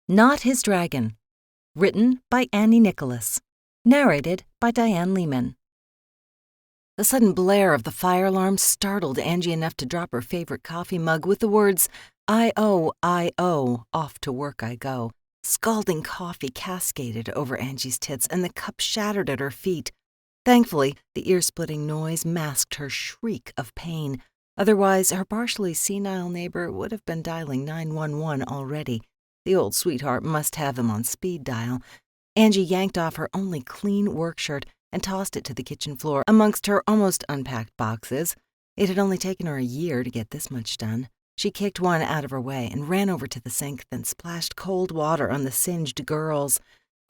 Not His Dragon. Written by Annie Nicholas. Narrated by Diane Lehman. The sudden blare of the fire alarm startled Angie enough to drop her favorite coffee mug with the words, I-O, off to work I go. Scalding coffee cascaded over Angie's tits, and the cup shattered at her feet. Thankfully, the ear-splitting noise masked her shriek of pain. Otherwise, her partially senile neighbor would have been dialing 911 already. The old sweetheart must have him on speed dial. Angie yanked off her only clean work shirt and tossed it to the kitchen floor amongst her almost unpacked boxes. It had only taken her a year to get this much done. She kicked one out of her way and ran over to the sink, then splashed cold water on the singed girls.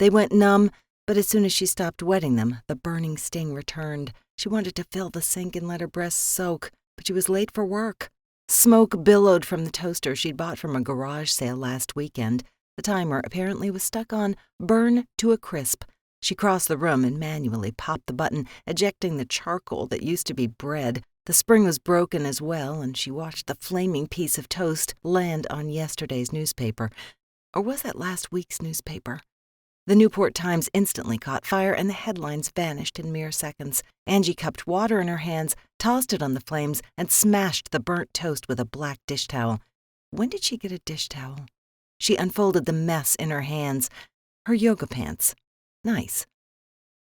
They went numb, but as soon as she stopped wetting them, the burning sting returned. She wanted to fill the sink and let her breasts soak, but she was late for work. Smoke billowed from the toaster she'd bought from a garage sale last weekend. The timer apparently was stuck on burn to a crisp. She crossed the room and manually popped the button, ejecting the charcoal that used to be bread. The spring was broken as well, and she watched the flaming piece of toast land on yesterday's newspaper. Or was that last week's newspaper? The Newport Times instantly caught fire, and the headlines vanished in mere seconds. Angie cupped water in her hands, tossed it on the flames, and smashed the burnt toast with a black dish towel. When did she get a dish towel? She unfolded the mess in her hands. Her yoga pants. Nice.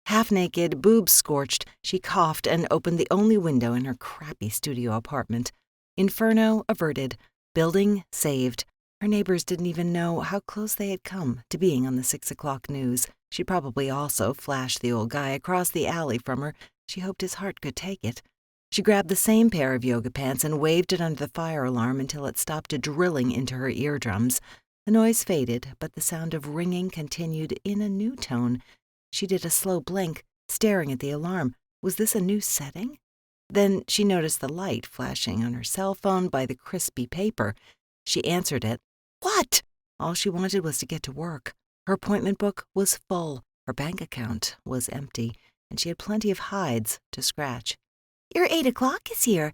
Half-naked, boobs scorched, she coughed and opened the only window in her crappy studio apartment. Inferno averted. Building saved. Her neighbors didn't even know how close they had come to being on the 6 o'clock news. She'd probably also flashed the old guy across the alley from her. She hoped his heart could take it. She grabbed the same pair of yoga pants and waved it under the fire alarm until it stopped drilling into her eardrums. The noise faded, but the sound of ringing continued in a new tone. She did a slow blink, staring at the alarm. Was this a new setting? Then she noticed the light flashing on her cell phone by the crispy paper. She answered it. What? All she wanted was to get to work. Her appointment book was full. Her bank account was empty, and she had plenty of hides to scratch. Your 8 o'clock is here.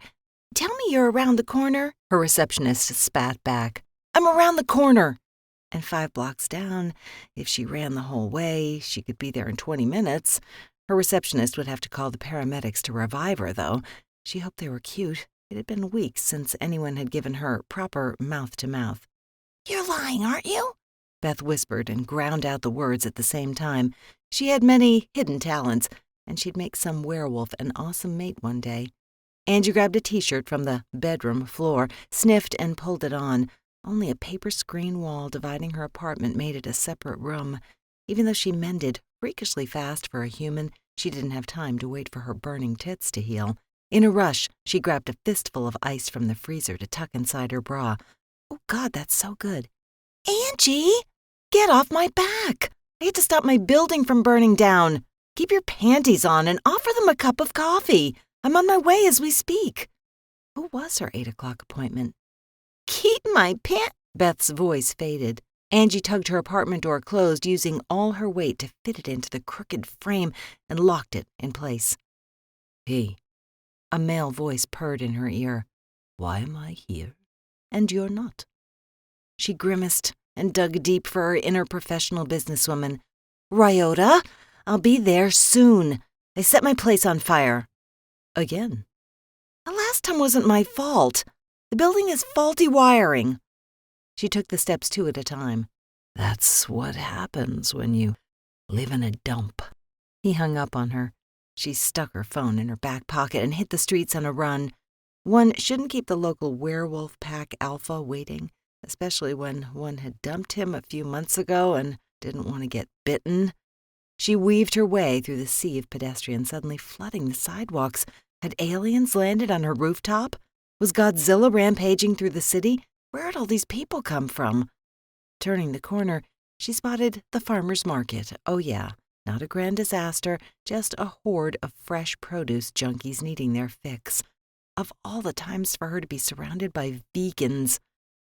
Tell me you're around the corner. Her receptionist spat back. I'm around the corner. And 5 blocks down, if she ran the whole way, she could be there in 20 minutes. Her receptionist would have to call the paramedics to revive her, though. She hoped they were cute. It had been weeks since anyone had given her proper mouth-to-mouth. You're lying, aren't you? Beth whispered and ground out the words at the same time. She had many hidden talents, and she'd make some werewolf an awesome mate one day. Angie grabbed a T-shirt from the bedroom floor, sniffed and pulled it on. Only a paper screen wall dividing her apartment made it a separate room. Even though she mended freakishly fast for a human, she didn't have time to wait for her burning tits to heal. In a rush, she grabbed a fistful of ice from the freezer to tuck inside her bra. Oh, God, that's so good. Angie, get off my back. I had to stop my building from burning down. Keep your panties on and offer them a cup of coffee. I'm on my way as we speak. Who was her 8 o'clock appointment? Keep my Beth's voice faded. Angie tugged her apartment door closed, using all her weight to fit it into the crooked frame, and locked it in place. Hey. A male voice purred in her ear. Why am I here, and you're not? She grimaced and dug deep for her inner professional businesswoman. Ryota, I'll be there soon. I set my place on fire. Again. The last time wasn't my fault. The building is faulty wiring. She took the steps 2 at a time. That's what happens when you live in a dump. He hung up on her. She stuck her phone in her back pocket and hit the streets on a run. One shouldn't keep the local werewolf pack alpha waiting, especially when one had dumped him a few months ago and didn't want to get bitten. She weaved her way through the sea of pedestrians, suddenly flooding the sidewalks. Had aliens landed on her rooftop? Was Godzilla rampaging through the city? Where had all these people come from? Turning the corner, she spotted the farmer's market. Oh, yeah. Not a grand disaster, just a horde of fresh produce junkies needing their fix. Of all the times for her to be surrounded by vegans,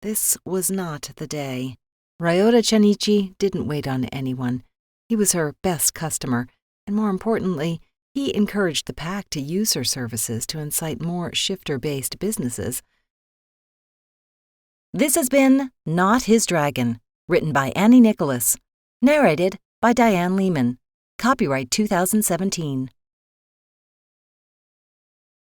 this was not the day. Ryota Chanichi didn't wait on anyone. He was her best customer, and more importantly, he encouraged the pack to use her services to incite more shifter-based businesses. This has been Not His Dragon, Written by Annie Nicholas. Narrated by Diane Lehman. Copyright 2017.